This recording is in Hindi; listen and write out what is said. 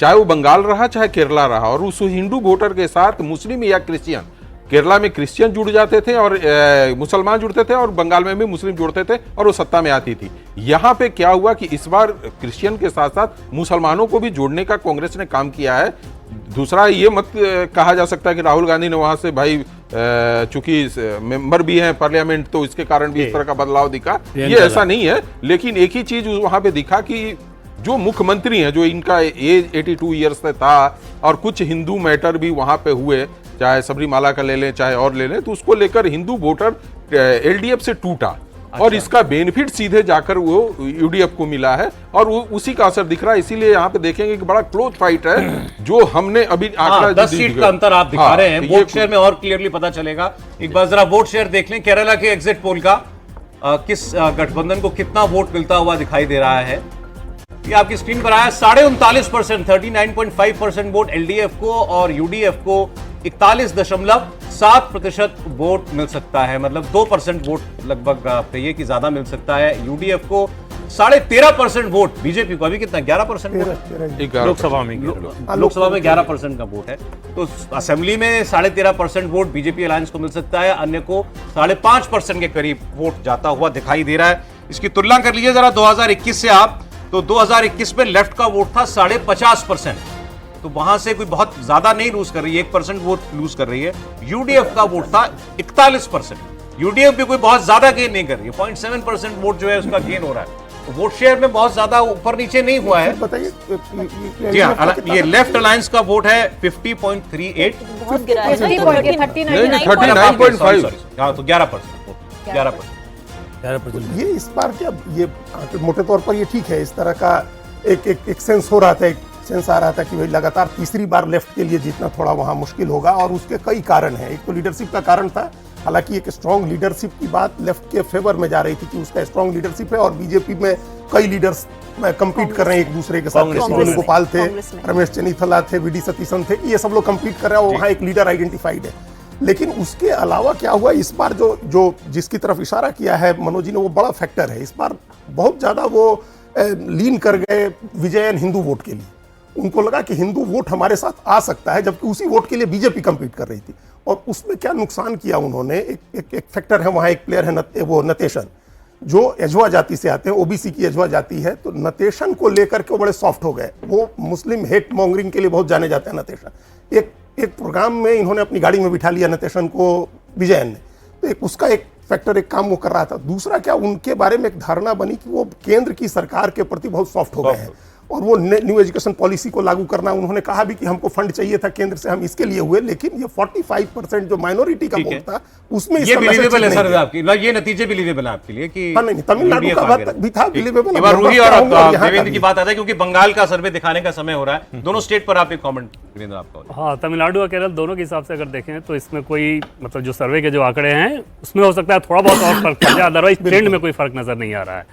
चाहे वो बंगाल रहा चाहे केरला रहा, और उस हिंदू वोटर के साथ मुस्लिम या क्रिश्चियन, केरला में क्रिश्चियन जुड़ जाते थे और मुसलमान जुड़ते थे, और बंगाल में भी मुस्लिम जुड़ते थे और वो सत्ता में आती थी। यहाँ पे क्या हुआ कि इस बार क्रिश्चियन के साथ साथ मुसलमानों को भी जोड़ने का कांग्रेस ने काम किया है। दूसरा ये मत कहा जा सकता है कि राहुल गांधी ने वहां से भाई चूंकि मेंबर भी हैं पार्लियामेंट तो इसके कारण भी इस तरह का बदलाव दिखा, ये ऐसा नहीं है। लेकिन एक ही चीज वहां पे दिखा कि जो मुख्यमंत्री हैं, जो इनका एज 82 ईयर्स से था, और कुछ हिंदू मैटर भी वहां पे हुए, चाहे सबरीमाला का ले लें चाहे और ले लें, तो उसको लेकर हिंदू वोटर एलडीएफ से टूटा। और इसका बेनिफिट सीधे जाकर वो यूडीएफ को मिला है, और वो उसी का असर दिख रहा है। इसीलिए यहाँ पे देखेंगे कि बड़ा क्लोज फाइट है जो हमने अभी आंकड़ा 10 सीट का अंतर आप दिखा रहे हैं। वोट शेयर में और क्लियरली पता चलेगा। एक बार जरा वोट शेयर देख लें केरला के एग्जिट पोल का, किस गठबंधन को कितना वोट मिलता हुआ दिखाई दे रहा है। ये आपकी स्क्रीन पर आया 39.5%, 39.5% वोट एलडीएफ को, और यूडीएफ को 41.7% वोट मिल सकता है। मतलब 2% वोट लगभग आप कहिए कि ज्यादा मिल सकता है। यूडीएफ को 13.5% वोट, बीजेपी को अभी कितना 11% वोट लोकसभा में 11% का वोट है। तो असेंबली में 13.5% वोट बीजेपी अलायंस को मिल सकता है, अन्य को 5.5% के करीब वोट जाता हुआ दिखाई दे रहा है। इसकी तुलना कर लीजिए जरा 2021 से आप, तो 2021 में लेफ्ट का वोट था 50.5%, तो वहां से कोई बहुत ज्यादा नहीं लूज कर रही है, 1% वोट लूज कर रही है। यूडीएफ का वोट था 41%, यूडीएफ भी कोई बहुत ज्यादा गेन नहीं कर रही है, 0.7% वोट जो है उसका गेन हो रहा है। तो वोट शेयर में बहुत ज्यादा ऊपर नीचे नहीं हुआ है। बताइए जी हाँ, ये लेफ्ट अलायंस का वोट है 50.38, बहुत गिरा है, 39.5। हाँ, तो 11%। ये इस बार क्या, ये मोटे तौर पर ये ठीक है। इस तरह का एक सेंस हो रहा था, एक सेंस आ रहा था कि भाई लगातार तीसरी बार लेफ्ट के लिए जीतना थोड़ा वहां मुश्किल होगा, और उसके कई कारण हैं। एक तो लीडरशिप का कारण था, हालांकि एक स्ट्रांग लीडरशिप की बात लेफ्ट के फेवर में जा रही थी कि उसका स्ट्रांग लीडरशिप है, और बीजेपी में कई लीडर्स कम्पीट कर रहे हैं एक दूसरे के साथ। वेणुगोपाल थे, रमेश चन्नीथला थे, वीडी सतीशन थे, ये सब लोग कम्पीट कर रहे हैं और वहाँ एक लीडर आइडेंटिफाइड है। लेकिन उसके अलावा क्या हुआ इस बार, जो जिसकी तरफ इशारा किया है मनोज जी ने, वो बड़ा फैक्टर है। इस बार बहुत ज्यादा वो लीन कर गए विजयन हिंदू वोट के लिए। उनको लगा कि हिंदू वोट हमारे साथ आ सकता है, जबकि उसी वोट के लिए बीजेपी कम्पीट कर रही थी। और उसमें क्या नुकसान किया उन्होंने, एक फैक्टर है वहाँ, एक प्लेयर है वो नतेशन, जो एजवा जाति से आते हैं, ओबीसी की एजवा जाति है। तो नतेशन को लेकर के वो बड़े सॉफ्ट हो गए। वो मुस्लिम हेट मॉन्गरिंग के लिए बहुत जाने जाते हैं नतेशन। एक प्रोग्राम में इन्होंने अपनी गाड़ी में बिठा लिया नतेशन को विजयन ने, तो उसका एक फैक्टर, एक काम वो कर रहा था। दूसरा क्या, उनके बारे में एक धारणा बनी कि वो केंद्र की सरकार के प्रति बहुत सॉफ्ट हो गए हैं, और वो न्यू एजुकेशन पॉलिसी को लागू करना, उन्होंने कहा भी कि हमको फंड चाहिए था केंद्र से, हम इसके लिए हुए। लेकिन ये 45% जो माइनॉरिटी का वोट था उसमें ये बिलीवेबल है सर आपकी, ये नतीजे बिलीवेबल है आपके लिए कि हाँ, नहीं तमिलनाडु का बात भी था बिलीवेबल। रूही और देवेंद्र की बात आता है क्योंकि बंगाल का सर्वे दिखाने का समय हो रहा है। दोनों स्टेट पर आप एक कमेंट देवेंद्र आपका। हाँ, तमिलनाडु और केरल दोनों के हिसाब से अगर देखें तो इसमें कोई मतलब जो सर्वे के जो आंकड़े हैं उसमें हो सकता है थोड़ा बहुत और फर्क पड़ जाए, अदरवाइज ट्रेंड में कोई फर्क नजर नहीं आ रहा है।